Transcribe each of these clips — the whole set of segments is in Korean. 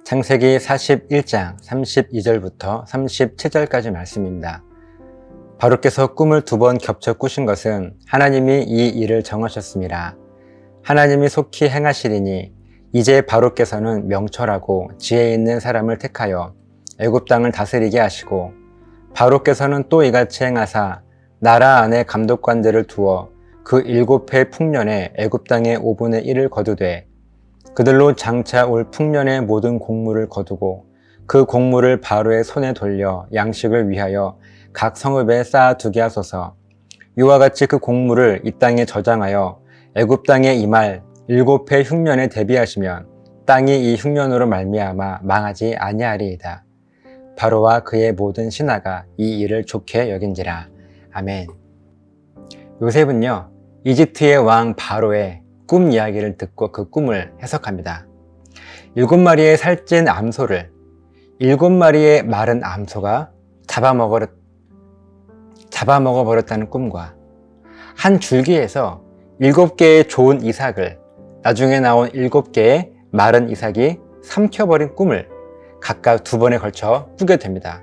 창세기 41장 32절부터 37절까지 말씀입니다. 바로께서 꿈을 2번 겹쳐 꾸신 것은 하나님이 이 일을 정하셨습니다. 하나님이 속히 행하시리니 이제 바로께서는 명철하고 지혜 있는 사람을 택하여 애굽 땅을 다스리게 하시고, 바로께서는 또 이같이 행하사 나라 안에 감독관들을 두어 그 7해 풍년에 애굽 땅의 5분의 1을 거두되 그들로 장차 올 풍년의 모든 곡물을 거두고 그 곡물을 바로의 손에 돌려 양식을 위하여 각 성읍에 쌓아두게 하소서. 이와 같이 그 곡물을 이 땅에 저장하여 애굽 땅에 임할 7해 흉년에 대비하시면 땅이 이 흉년으로 말미암아 망하지 아니하리이다. 바로와 그의 모든 신하가 이 일을 좋게 여긴지라. 아멘. 요셉은요, 이집트의 왕 바로의 꿈 이야기를 듣고 그 꿈을 해석합니다. 7마리의 살찐 암소를 7마리의 마른 암소가 잡아먹어버렸다는 꿈과 한 줄기에서 7개의 좋은 이삭을 나중에 나온 7개의 마른 이삭이 삼켜버린 꿈을 각각 2번에 걸쳐 꾸게 됩니다.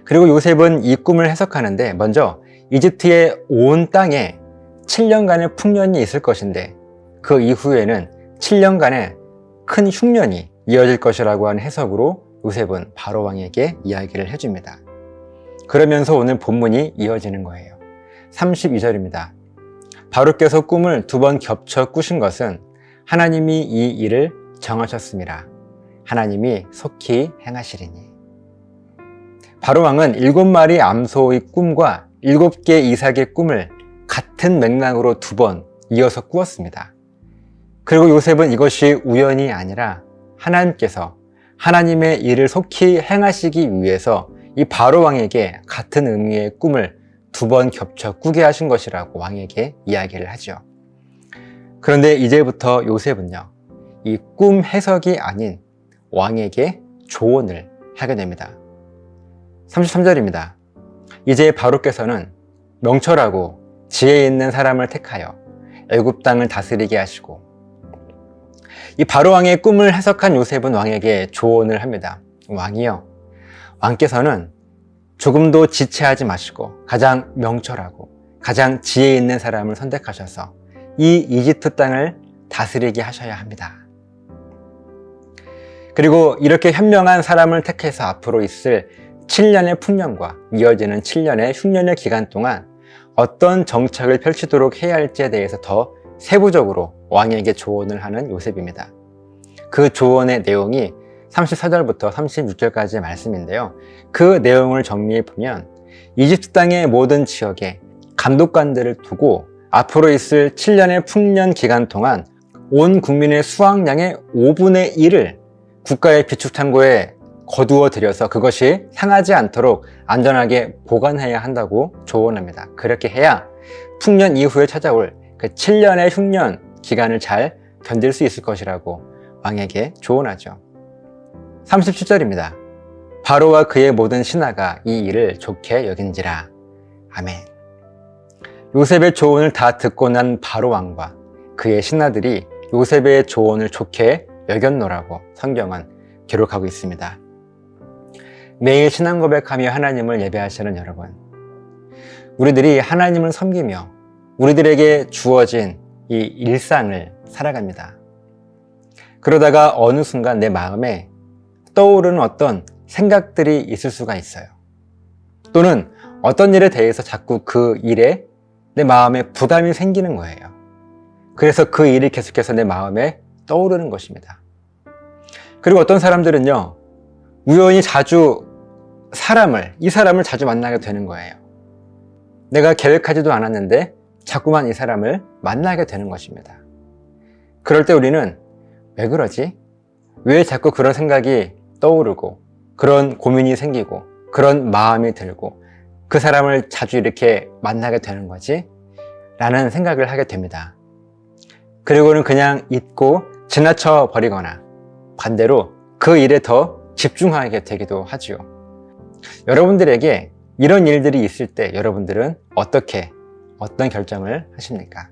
그리고 요셉은 이 꿈을 해석하는데, 먼저 이집트의 온 땅에 7년간의 풍년이 있을 것인데 그 이후에는 7년간의 큰 흉년이 이어질 것이라고 하는 해석으로 요셉은 바로 왕에게 이야기를 해줍니다. 그러면서 오늘 본문이 이어지는 거예요. 32절입니다. 바로께서 꿈을 2번 겹쳐 꾸신 것은 하나님이 이 일을 정하셨습니다. 하나님이 속히 행하시리니. 바로 왕은 7마리 암소의 꿈과 7개 이삭의 꿈을 같은 맥락으로 2번 이어서 꾸었습니다. 그리고 요셉은 이것이 우연이 아니라 하나님께서 하나님의 일을 속히 행하시기 위해서 이 바로 왕에게 같은 의미의 꿈을 2번 겹쳐 꾸게 하신 것이라고 왕에게 이야기를 하죠. 그런데 이제부터 요셉은요, 이 꿈 해석이 아닌 왕에게 조언을 하게 됩니다. 33절입니다. 이제 바로께서는 명철하고 지혜 있는 사람을 택하여 애굽 땅을 다스리게 하시고, 이 바로 왕의 꿈을 해석한 요셉은 왕에게 조언을 합니다. 왕께서는 조금도 지체하지 마시고 가장 명철하고 가장 지혜 있는 사람을 선택하셔서 이 이집트 땅을 다스리게 하셔야 합니다. 그리고 이렇게 현명한 사람을 택해서 앞으로 있을 7년의 풍년과 이어지는 7년의 흉년의 기간 동안 어떤 정책을 펼치도록 해야 할지에 대해서 더 세부적으로 왕에게 조언을 하는 요셉입니다. 그 조언의 내용이 34절부터 36절까지의 말씀인데요. 그 내용을 정리해 보면, 이집트 땅의 모든 지역에 감독관들을 두고 앞으로 있을 7년의 풍년 기간 동안 온 국민의 수확량의 5분의 1을 국가의 비축창고에 거두어 들여서 그것이 상하지 않도록 안전하게 보관해야 한다고 조언합니다. 그렇게 해야 풍년 이후에 찾아올 그 7년의 흉년 기간을 잘 견딜 수 있을 것이라고 왕에게 조언하죠. 37절입니다. 바로와 그의 모든 신하가 이 일을 좋게 여긴지라. 아멘. 요셉의 조언을 다 듣고 난 바로 왕과 그의 신하들이 요셉의 조언을 좋게 여겼노라고 성경은 기록하고 있습니다. 매일 신앙 고백하며 하나님을 예배하시는 여러분, 우리들이 하나님을 섬기며 우리들에게 주어진 이 일상을 살아갑니다. 그러다가 어느 순간 내 마음에 떠오르는 어떤 생각들이 있을 수가 있어요. 또는 어떤 일에 대해서 자꾸 그 일에 내 마음에 부담이 생기는 거예요. 그래서 그 일이 계속해서 내 마음에 떠오르는 것입니다. 그리고 어떤 사람들은요, 우연히 자주 이 사람을 자주 만나게 되는 거예요. 내가 계획하지도 않았는데 자꾸만 이 사람을 만나게 되는 것입니다. 그럴 때 우리는 왜 그러지? 왜 자꾸 그런 생각이 떠오르고 그런 고민이 생기고 그런 마음이 들고 그 사람을 자주 이렇게 만나게 되는 거지? 라는 생각을 하게 됩니다. 그리고는 그냥 잊고 지나쳐 버리거나 반대로 그 일에 더 집중하게 되기도 하죠. 여러분들에게 이런 일들이 있을 때 여러분들은 어떤 결정을 하십니까?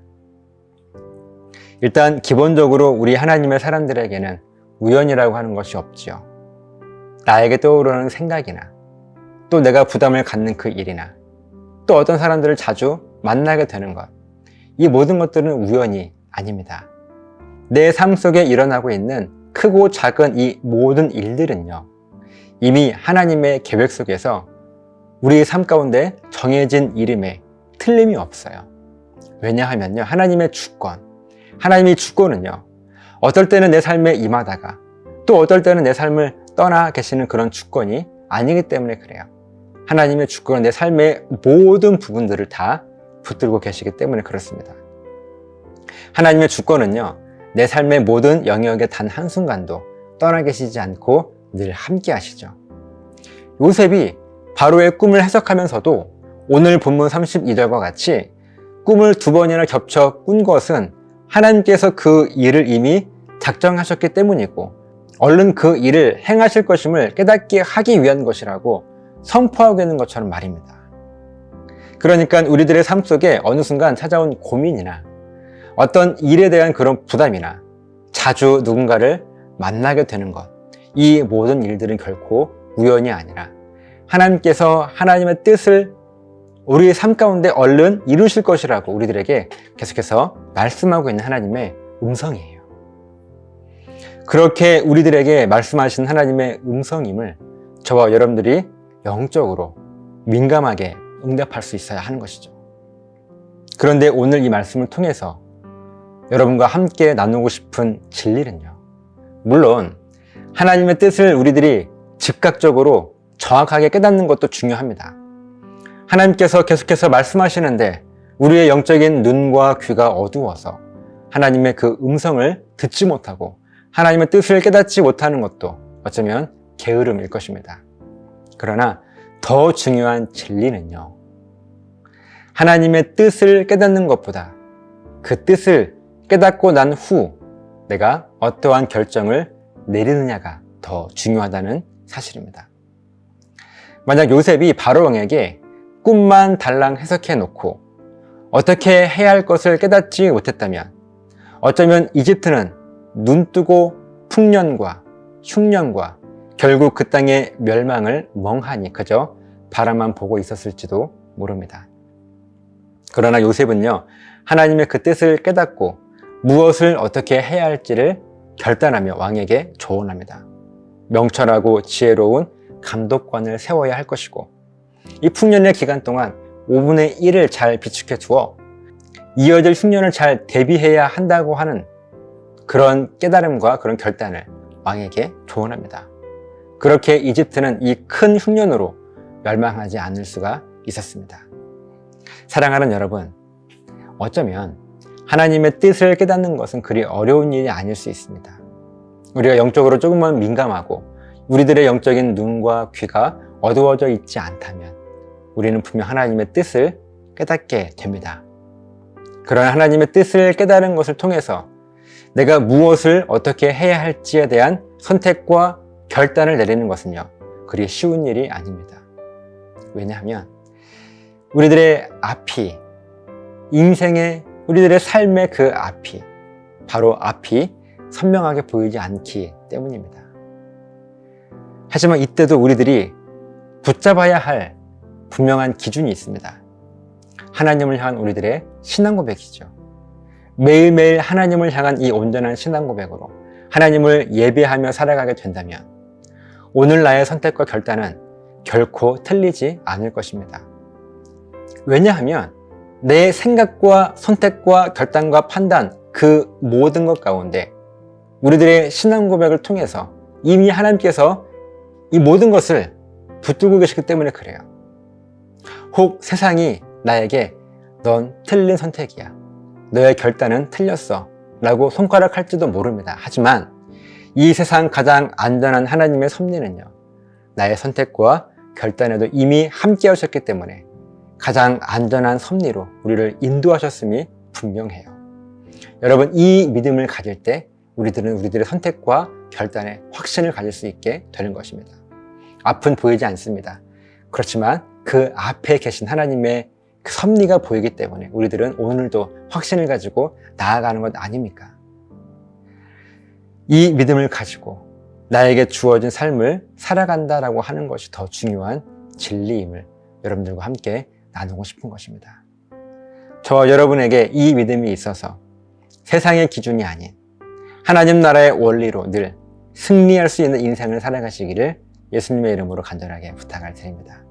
일단 기본적으로 우리 하나님의 사람들에게는 우연이라고 하는 것이 없지요. 나에게 떠오르는 생각이나 또 내가 부담을 갖는 그 일이나 또 어떤 사람들을 자주 만나게 되는 것, 이 모든 것들은 우연이 아닙니다. 내 삶 속에 일어나고 있는 크고 작은 이 모든 일들은요, 이미 하나님의 계획 속에서 우리의 삶 가운데 정해진 이름에 틀림이 없어요. 왜냐하면요, 하나님의 주권, 하나님의 주권은요, 어떨 때는 내 삶에 임하다가 또 어떨 때는 내 삶을 떠나 계시는 그런 주권이 아니기 때문에 그래요. 하나님의 주권은 내 삶의 모든 부분들을 다 붙들고 계시기 때문에 그렇습니다. 하나님의 주권은요, 내 삶의 모든 영역에 단 한순간도 떠나 계시지 않고 늘 함께 하시죠. 요셉이 바로의 꿈을 해석하면서도 오늘 본문 32절과 같이 꿈을 2번이나 겹쳐 꾼 것은 하나님께서 그 일을 이미 작정하셨기 때문이고 얼른 그 일을 행하실 것임을 깨닫게 하기 위한 것이라고 선포하고 있는 것처럼 말입니다. 그러니까 우리들의 삶 속에 어느 순간 찾아온 고민이나 어떤 일에 대한 그런 부담이나 자주 누군가를 만나게 되는 것, 이 모든 일들은 결코 우연이 아니라 하나님께서 하나님의 뜻을 우리의 삶 가운데 얼른 이루실 것이라고 우리들에게 계속해서 말씀하고 있는 하나님의 음성이에요. 그렇게 우리들에게 말씀하신 하나님의 음성임을 저와 여러분들이 영적으로 민감하게 응답할 수 있어야 하는 것이죠. 그런데 오늘 이 말씀을 통해서 여러분과 함께 나누고 싶은 진리는요, 물론 하나님의 뜻을 우리들이 즉각적으로 정확하게 깨닫는 것도 중요합니다. 하나님께서 계속해서 말씀하시는데 우리의 영적인 눈과 귀가 어두워서 하나님의 그 음성을 듣지 못하고 하나님의 뜻을 깨닫지 못하는 것도 어쩌면 게으름일 것입니다. 그러나 더 중요한 진리는요, 하나님의 뜻을 깨닫는 것보다 그 뜻을 깨닫고 난 후 내가 어떠한 결정을 내리느냐가 더 중요하다는 사실입니다. 만약 요셉이 바로 왕에게 꿈만 달랑 해석해 놓고 어떻게 해야 할 것을 깨닫지 못했다면 어쩌면 이집트는 눈뜨고 풍년과 흉년과 결국 그 땅의 멸망을 멍하니 그저 바라만 보고 있었을지도 모릅니다. 그러나 요셉은요, 하나님의 그 뜻을 깨닫고 무엇을 어떻게 해야 할지를 결단하며 왕에게 조언합니다. 명철하고 지혜로운 감독관을 세워야 할 것이고 이 풍년의 기간 동안 5분의 1을 잘 비축해 두어 이어질 흉년을 잘 대비해야 한다고 하는 그런 깨달음과 그런 결단을 왕에게 조언합니다. 그렇게 이집트는 이 큰 흉년으로 멸망하지 않을 수가 있었습니다. 사랑하는 여러분, 어쩌면 하나님의 뜻을 깨닫는 것은 그리 어려운 일이 아닐 수 있습니다. 우리가 영적으로 조금만 민감하고 우리들의 영적인 눈과 귀가 어두워져 있지 않다면 우리는 분명 하나님의 뜻을 깨닫게 됩니다. 그런 하나님의 뜻을 깨달은 것을 통해서 내가 무엇을 어떻게 해야 할지에 대한 선택과 결단을 내리는 것은요, 그리 쉬운 일이 아닙니다. 왜냐하면 우리들의 앞이, 인생의 우리들의 삶의 그 앞이, 바로 앞이 선명하게 보이지 않기 때문입니다. 하지만 이때도 우리들이 붙잡아야 할 분명한 기준이 있습니다. 하나님을 향한 우리들의 신앙 고백이죠. 매일매일 하나님을 향한 이 온전한 신앙 고백으로 하나님을 예배하며 살아가게 된다면 오늘 나의 선택과 결단은 결코 틀리지 않을 것입니다. 왜냐하면 내 생각과 선택과 결단과 판단, 그 모든 것 가운데 우리들의 신앙 고백을 통해서 이미 하나님께서 이 모든 것을 붙들고 계시기 때문에 그래요. 혹 세상이 나에게 넌 틀린 선택이야, 너의 결단은 틀렸어 라고 손가락할지도 모릅니다. 하지만 이 세상 가장 안전한 하나님의 섭리는요, 나의 선택과 결단에도 이미 함께 하셨기 때문에 가장 안전한 섭리로 우리를 인도하셨음이 분명해요. 여러분, 이 믿음을 가질 때 우리들은 우리들의 선택과 결단에 확신을 가질 수 있게 되는 것입니다. 앞은 보이지 않습니다. 그렇지만 그 앞에 계신 하나님의 그 섭리가 보이기 때문에 우리들은 오늘도 확신을 가지고 나아가는 것 아닙니까? 이 믿음을 가지고 나에게 주어진 삶을 살아간다라고 하는 것이 더 중요한 진리임을 여러분들과 함께 나누고 싶은 것입니다. 저와 여러분에게 이 믿음이 있어서 세상의 기준이 아닌 하나님 나라의 원리로 늘 승리할 수 있는 인생을 살아가시기를 예수님의 이름으로 간절하게 부탁을 드립니다.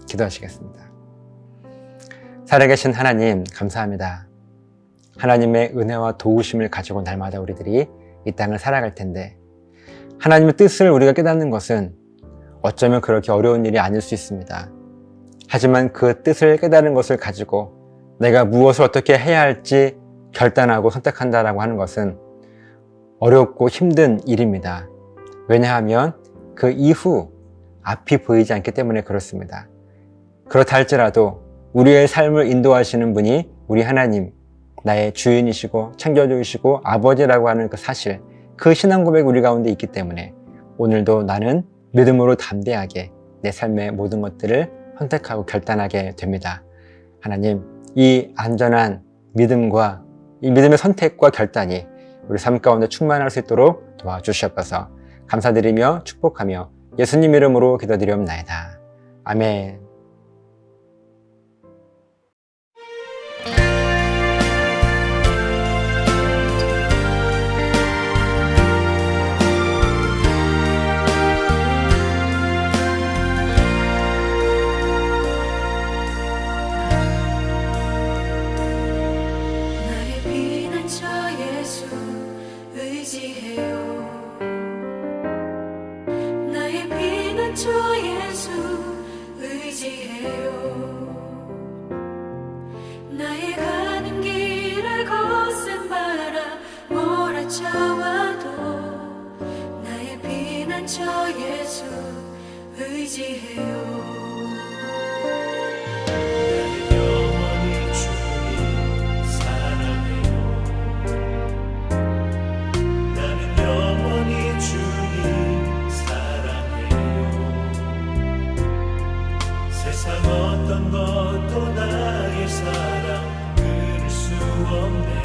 기도하시겠습니다. 살아계신 하나님, 감사합니다. 하나님의 은혜와 도우심을 가지고 날마다 우리들이 이 땅을 살아갈 텐데 하나님의 뜻을 우리가 깨닫는 것은 어쩌면 그렇게 어려운 일이 아닐 수 있습니다. 하지만 그 뜻을 깨닫는 것을 가지고 내가 무엇을 어떻게 해야 할지 결단하고 선택한다라고 하는 것은 어렵고 힘든 일입니다. 왜냐하면 그 이후 앞이 보이지 않기 때문에 그렇습니다. 그렇다 할지라도 우리의 삶을 인도하시는 분이 우리 하나님, 나의 주인이시고 창조주이시고 아버지라고 하는 그 사실, 그 신앙 고백이 우리 가운데 있기 때문에 오늘도 나는 믿음으로 담대하게 내 삶의 모든 것들을 선택하고 결단하게 됩니다. 하나님, 이 안전한 믿음과 이 믿음의 선택과 결단이 우리 삶 가운데 충만할 수 있도록 도와주시옵소서. 감사드리며 축복하며 예수님 이름으로 기도드리옵나이다. 아멘. 주 예수 의지해요. 나의 가는 길을 거센 바람 몰아쳐와도 나의 피난처 예수 의지해요. 나는 영원히 주님 사랑해요. 나는 영원히 주님 사랑해요. 세상 어떤 것도 나의 사랑 끊을 수 없네.